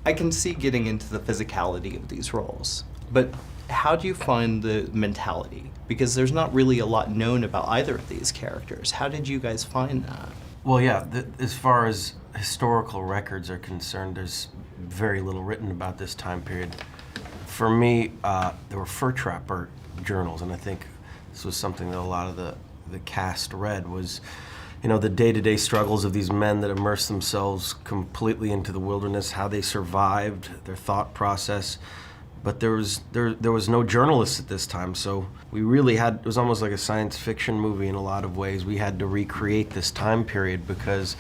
I can see getting into the physicality of these roles, but how do you find the mentality? Because there's not really a lot known about either of these characters. How did you guys find that? Well, yeah, as far as historical records are concerned, there's very little written about this time period. For me, there were fur trapper journals, and I think this was something that a lot of the cast read was, you know, the day-to-day struggles of these men that immersed themselves completely into the wilderness, how they survived, their thought process. But there was no journalists at this time, so we really had, it was almost like a science fiction movie in a lot of ways. We had to recreate this time period because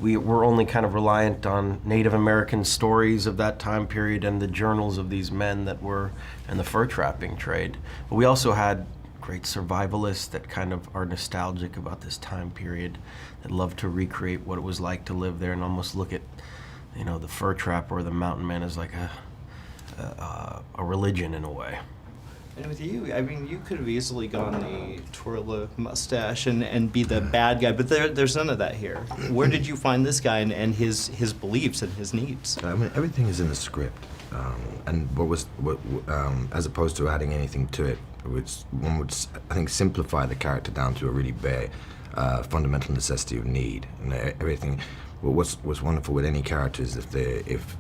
we were only kind of reliant on Native American stories of that time period and the journals of these men that were in the fur trapping trade. But we also had great survivalists that kind of are nostalgic about this time period, that love to recreate what it was like to live there and almost look at, you know, the fur trapper or the mountain man as like a religion in a way. And with you, I mean, you could have easily gone the twirl mustache and be the bad guy, but there's none of that here. Where did you find this guy and his beliefs and his needs? I mean, everything is in the script, and as opposed to adding anything to it, one would, I think, simplify the character down to a really bare, fundamental necessity of need, and everything. What's wonderful with any character is if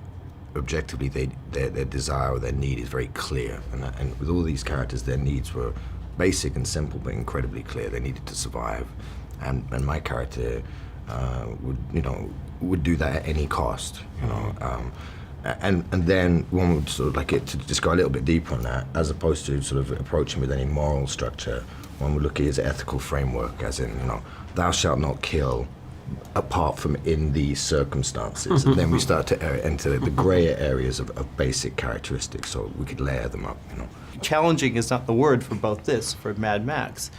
objectively their desire or their need is very clear, and with all these characters, their needs were basic and simple but incredibly clear. They needed to survive, and my character would do that at any cost, you know. And then one would sort of like it to just go a little bit deeper on that, as opposed to sort of approaching with any moral structure. One would look at his ethical framework, as in, you know, thou shalt not kill apart from in these circumstances. And then we start to enter the grayer areas of basic characteristics, so we could layer them up, you know. Challenging is not the word for both this, for Mad Max.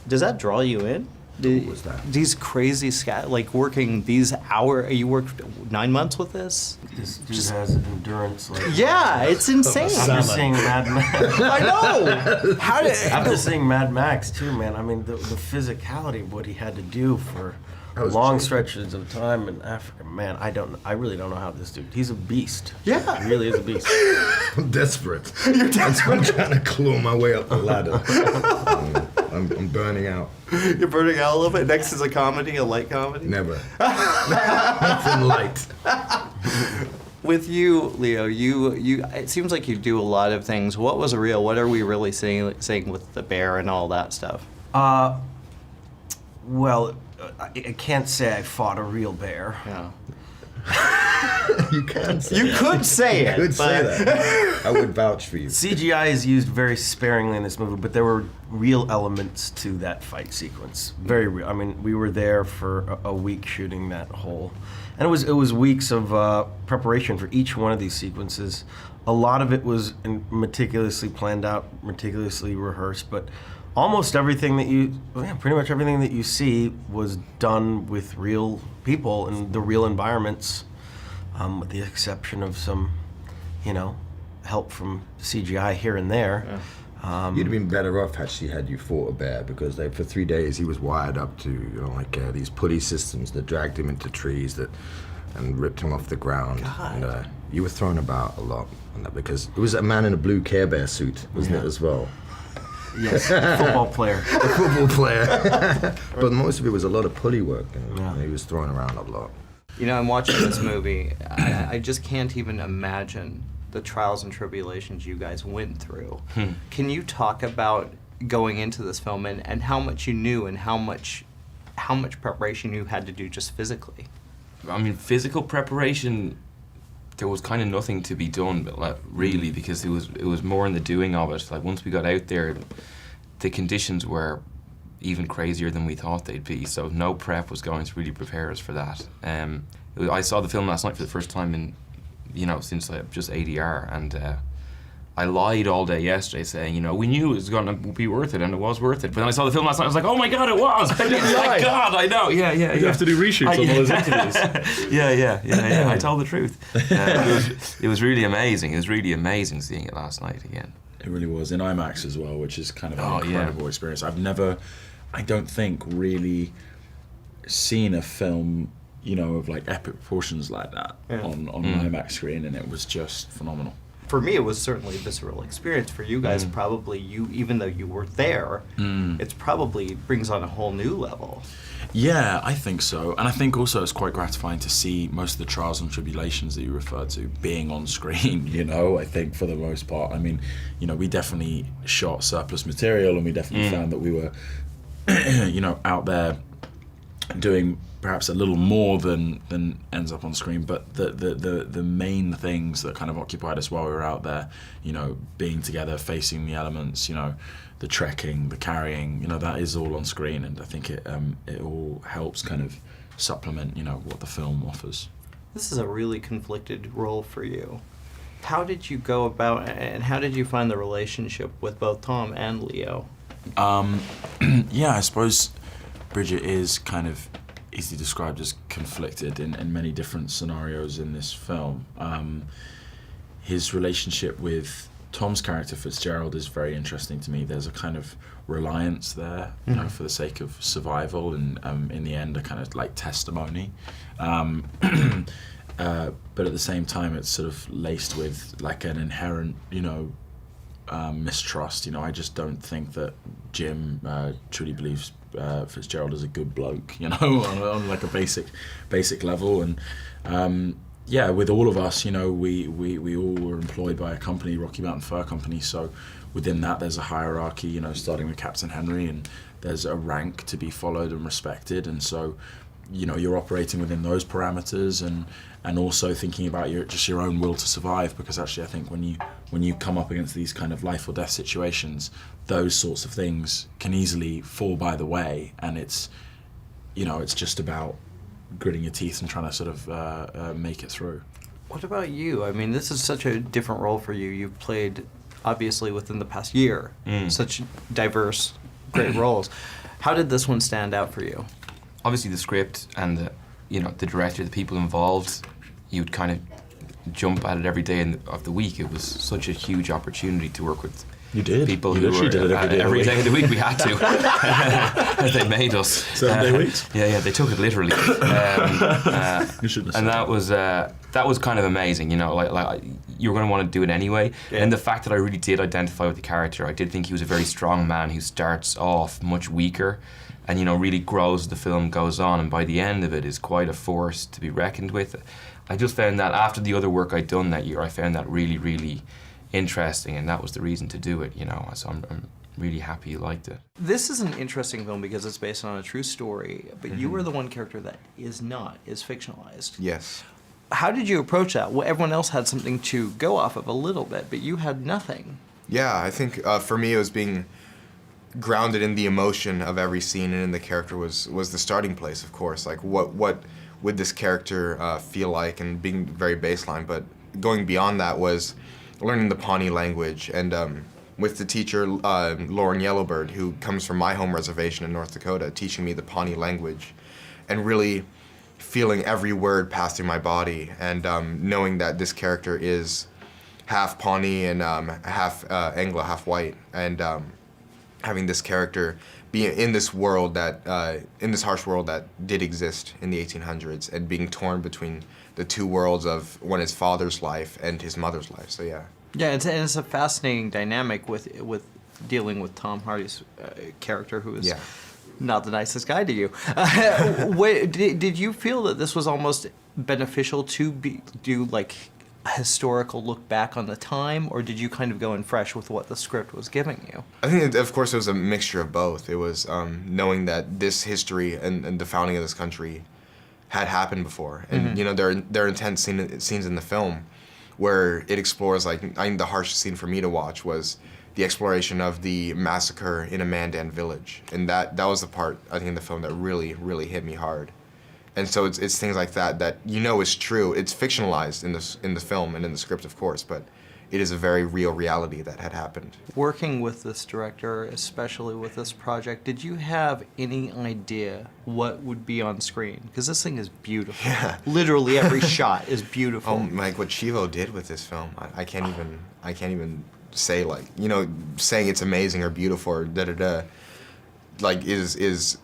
Does that draw you in? What was that? These crazy, like working these hours, you worked 9 months with this? This dude has endurance. Like, yeah, it's insane. After seeing Mad Max. I know! After seeing Mad Max too, man, I mean, the physicality of what he had to do for long stretches of time in Africa, man, I really don't know how this dude, he's a beast. Yeah. He really is a beast. I'm desperate. You're desperate. I'm trying to claw my way up the ladder. I'm burning out. You're burning out a little bit? Next is a comedy, a light comedy? Never. Nothing light. With you, Leo, it seems like you do a lot of things. What was real? What are we really saying with the bear and all that stuff? Well, I can't say I fought a real bear. Yeah. You can say You could say it. You could say that. I would vouch for you. CGI is used very sparingly in this movie, but there were real elements to that fight sequence. Very real. I mean, we were there for a week shooting that whole, and it was weeks of preparation for each one of these sequences. A lot of it was meticulously planned out, meticulously rehearsed, but almost everything that pretty much everything that you see was done with real people in the real environments, with the exception of some, you know, help from CGI here and there. Yeah. You'd have been better off actually had you fought a bear, because for 3 days he was wired up to, you know, like these pulley systems that dragged him into trees and ripped him off the ground. God. And you were thrown about a lot on that, because it was a man in a blue Care Bear suit, wasn't it, as well? Yes, football player. A football player. But most of it was a lot of pulley work, and he was thrown around a lot. You know, I'm watching this movie. I just can't even imagine the trials and tribulations you guys went through. Can you talk about going into this film and how much you knew and how much preparation you had to do just physically? I mean, physical preparation, there was kind of nothing to be done, but like, really, because it was more in the doing of it. Like, once we got out there, the conditions were even crazier than we thought they'd be, so no prep was going to really prepare us for that. I saw the film last night for the first time in, you know, since just ADR, and I lied all day yesterday saying, you know, we knew it was going to be worth it, and it was worth it. But then I saw the film last night, I was like, oh my God, it was! My God, I know, yeah. You have to do reshoots on all those interviews. Yeah, I told the truth. It was really amazing. It was really amazing seeing it last night again. It really was, in IMAX as well, which is kind of an incredible experience. I've never, I don't think, really seen a film you know, of like epic proportions like that on an IMAX screen, and it was just phenomenal. For me, it was certainly a visceral experience. For you guys, probably even though you were there, it's probably brings on a whole new level. Yeah, I think so. And I think also it's quite gratifying to see most of the trials and tribulations that you referred to being on screen, you know, I think for the most part. I mean, you know, we definitely shot surplus material, and we definitely found that we were, you know, out there doing perhaps a little more than ends up on screen, but the main things that kind of occupied us while we were out there, you know, being together, facing the elements, you know, the trekking, the carrying, you know, that is all on screen, and I think it all helps kind of supplement, you know, what the film offers. This is a really conflicted role for you. How did you go about, and how did you find the relationship with both Tom and Leo? Yeah, I suppose Bridget is kind of easily described as conflicted in many different scenarios in this film. His relationship with Tom's character, FITZGERALD, is very interesting to me. There's a kind of reliance there, you know, for the sake of survival, and in the end, a kind of like testimony. But at the same time, it's sort of laced with like an inherent, you know, mistrust. You know, I just don't think that Jim truly believes FITZGERALD is a good bloke, you know, on like a basic level. And yeah, with all of us, you know, we all were employed by a company, Rocky Mountain Fur Company, so within that there's a hierarchy, you know, starting with Captain Henry, and there's a rank to be followed and respected, and so, you know, you're operating within those parameters, and also thinking about your own will to survive, because actually I think when you come up against these kind of life or death situations, those sorts of things can easily fall by the way, and it's, you know, it's just about gritting your teeth and trying to sort of make it through. What about you? I mean, this is such a different role for you. You've played, obviously, within the past year, such diverse, great roles. How did this one stand out for you? Obviously, the script and the director, the people involved, you'd kind of jump at it every day of the week. It was such a huge opportunity to work with You did. people You who were did it every day of the week. We had to. They made us 7 day weeks. Yeah, they took it literally. You shouldn't have And said that was kind of amazing, you know, like you were going to want to do it anyway. Yeah. And the fact that I really did identify with the character, I did think he was a very strong man who starts off much weaker and, you know, really grows as the film goes on, and by the end of it is quite a force to be reckoned with. I just found that after the other work I'd done that year, I found that really, really interesting, and that was the reason to do it, you know, so I'm really happy you liked it. This is an interesting film because it's based on a true story, but you were the one character that is fictionalized. Yes. How did you approach that? Well, everyone else had something to go off of a little bit, but you had nothing. Yeah, I think for me it was being grounded in the emotion of every scene and in the character was the starting place, of course. Like what would this character feel like, and being very baseline, but going beyond that was learning the Pawnee language, and with the teacher Lauren Yellowbird, who comes from my home reservation in North Dakota, teaching me the Pawnee language, and really feeling every word pass through my body, and knowing that this character is half Pawnee and half Anglo, half white, and having this character be in this world that, in this harsh world that did exist in the 1800s, and being torn between the two worlds of one his father's life and his mother's life. So yeah. Yeah, it's a fascinating dynamic with dealing with Tom Hardy's character, who is not the nicest guy to you. Did you feel that this was almost beneficial to do like a historical look back on the time, or did you kind of go in fresh with what the script was giving you? I think, of course, it was a mixture of both. It was knowing that this history and the founding of this country had happened before, and you know, there are intense scenes in the film where it explores, like, I think the harshest scene for me to watch was the exploration of the massacre in a Mandan village, and that was the part, I think, in the film that really, really hit me hard. And so it's things like that you know is true. It's fictionalized in the film and in the script, of course, but it is a very real reality that had happened. Working with this director, especially with this project, did you have any idea what would be on screen? Because this thing is beautiful. Yeah. Literally every shot is beautiful. Oh, like what Chivo did with this film, I can't even say, like, you know, saying it's amazing or beautiful or da-da-da, like is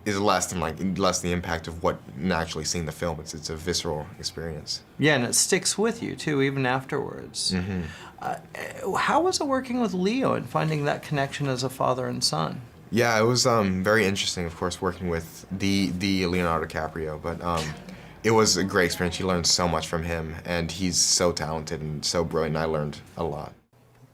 is less than the impact of what actually seeing the film. It's a visceral experience. Yeah, and it sticks with you too, even afterwards. How was it working with Leo and finding that connection as a father and son? Yeah, it was very interesting, of course, working with the Leonardo DiCaprio, but it was a great experience. You learned so much from him, and he's so talented and so brilliant. I learned a lot.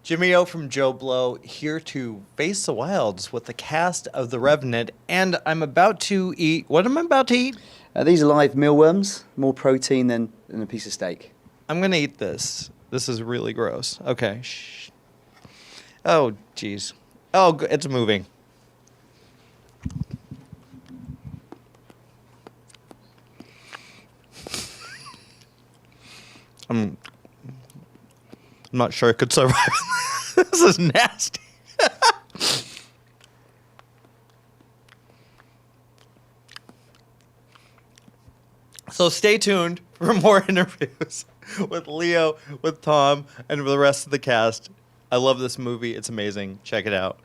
Jimmy O from JOBLO here to face the wilds with the cast of The Revenant, and I'm about to eat. What am I about to eat? These are live mealworms, more protein than a piece of steak. I'm gonna eat this. This is really gross. Okay. Shh. Oh, jeez. Oh, it's moving. I'm not sure I could survive. This is nasty. So stay tuned for more interviews with Leo, with Tom, and with the rest of the cast. I love this movie. It's amazing. Check it out.